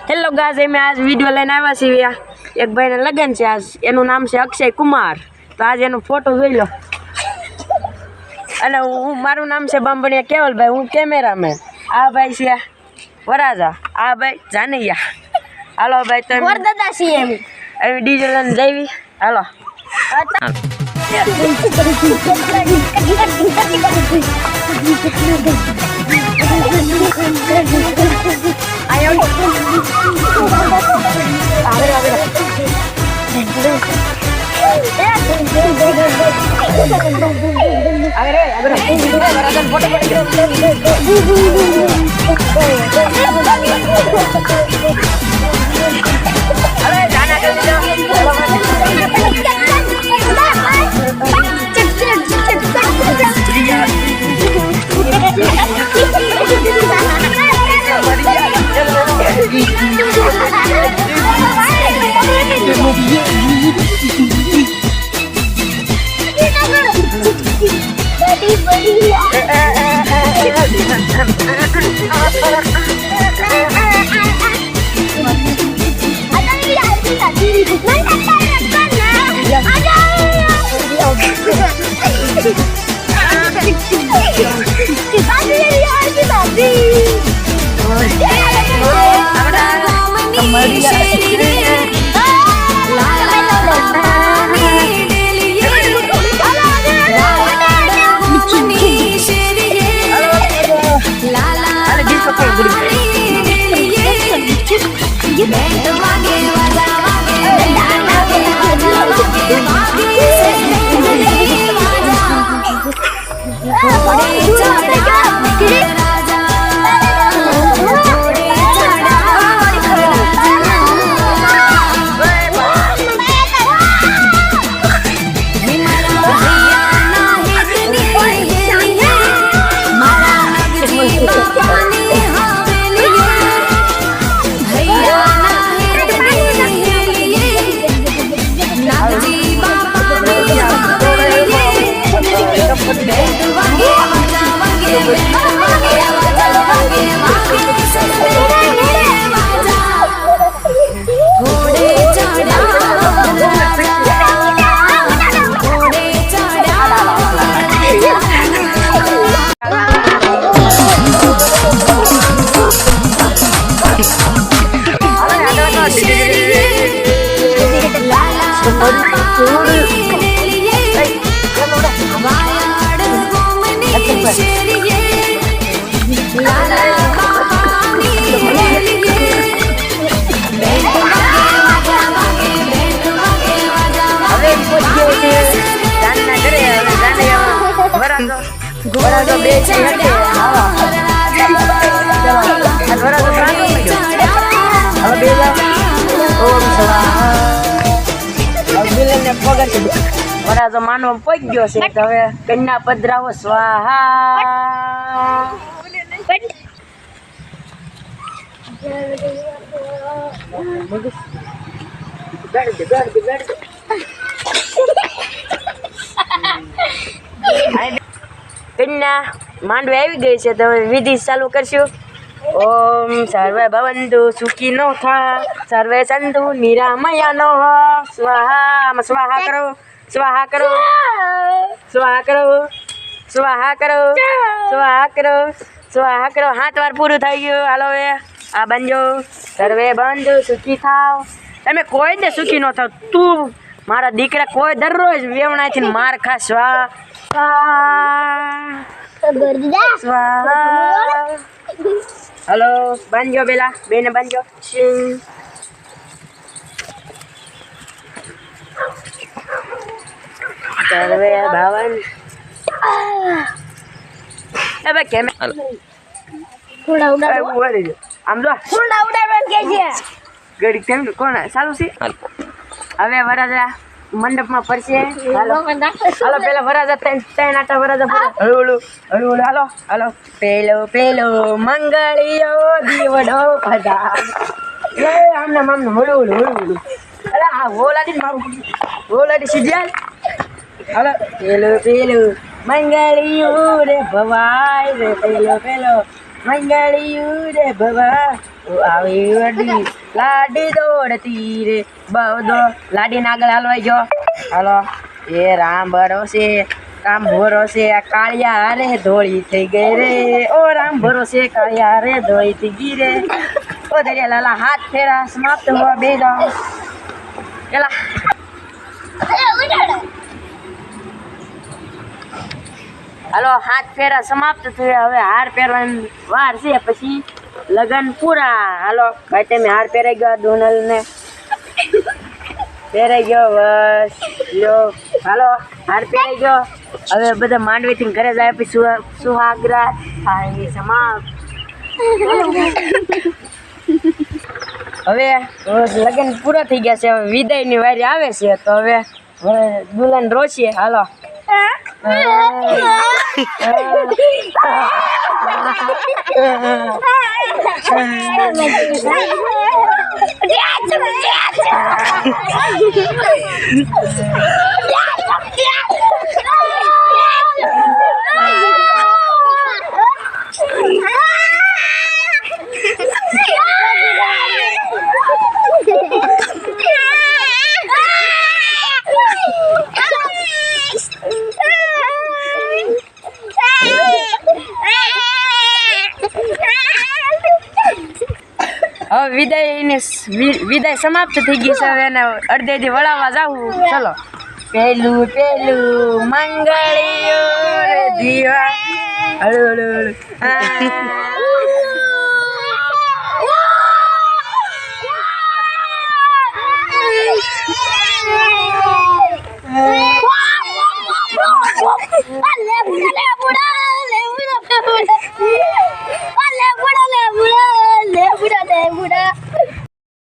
Hello guys, અમે આજ video લઈને આવ્યા છીએ. એક ભાઈને લગન છે આજ. એનું નામ છે અક્ષય કુમાર. તો આજ એનો ફોટો જોઈ લો. અને મારું નામ છે બાંભણિયા કેવલભાઈ. હું કેમેરામેન. આ ભાઈ છે વરાજા. આ ભાઈ જાનૈયા. હાલો ભાઈ, તો વરદાદા છીએ અમે ડીજે લઈને જઈવી. હાલો. વરાજો માનવા પહોંચી ગયો છે. તો હવે કન્યા પધરાવો. સ્વાહા. કન્યા માંડવી આવી ગઈ છે. તો હવે વિધિ ચાલુ કરશું. ઓમ સર્વે ભવંતુ સુખીનો થા, સર્વે સંતુ નિરામયાનો સ્વાહા. સ્વાહા કરો, સ્વાહા કરો, સ્વાહા કરો, સ્વાહા કરો, સ્વાહા કરો, સ્વાહા કરો. 7 વાર પૂરું થઈ ગયું. હાલો હવે આ બંજો. સર્વે બંધુ સુખી થાવ. તમે કોઈ દે સુખી ન થાવ. તું મારા દીકરા કોઈ દરરોજ વેવણાથી માર ખા. સ્વાહા. હલો બાંધજો. પેલા બેને બાંધજો. સર્વે ભાવન. હવે કેમ આમ જો ગડી કેમ કોણ ચાલુ છે. હવે વરાજા મંડપમાં પડશે. હાલો પેલા વરાજા 3 આટા વરાજા હળું હળું. હાલો હાલો. પેલો મંગળિયો દીવડો પધાર. આમને મામને હળું હળું. અરે આ ઓલાડી મારું ઓલાડી સીધ્યા. હાલો પેલું મંગળિયું રે ભવાય રે. પેલો મંગળિયું રે ભવા આવી વડી લાડી દોડતી રે બવદો લાડીને આગળ હાલવાઈ જો હાલો એ રામ ભરોસે રામ ભરોસે કાળિયા રે ધોળી થઈ ગઈ રે ઓ રામ ભરોસે કાળિયા રે ધોળી થઈ ગઈ રે ઓ દરિયા લાલા હાથ ફેરા સમાપ્ત હોવા બે જાઓ પેલા હાલો હાથ ફેરા સમાપ્ત થયા હવે હાર પહેરવાની વાર છે પછી લગન પૂરા હાલો ભાઈ તમે હાર પહેરાઈ ગયો ડોનલ ને પહેરાઈ ગયો બસ લ્યો હાલો હાર પહેરાઈ ગયો હવે બધા માંડવીથી ઘરે જાય પછી સુહાગરા થાય સમાપ્ત હવે લગન પૂરા થઈ ગયા છે હવે વિદાયની વારી આવે છે તો હવે દુલ્હન રોશે હાલો હવે વિદાય સમાપ્ત થઈ ગઈ છે હવે એને અડધેથી વળાવવા જાવું ચલો પેલું મંગળિયું રે દીવા હળુ હળુ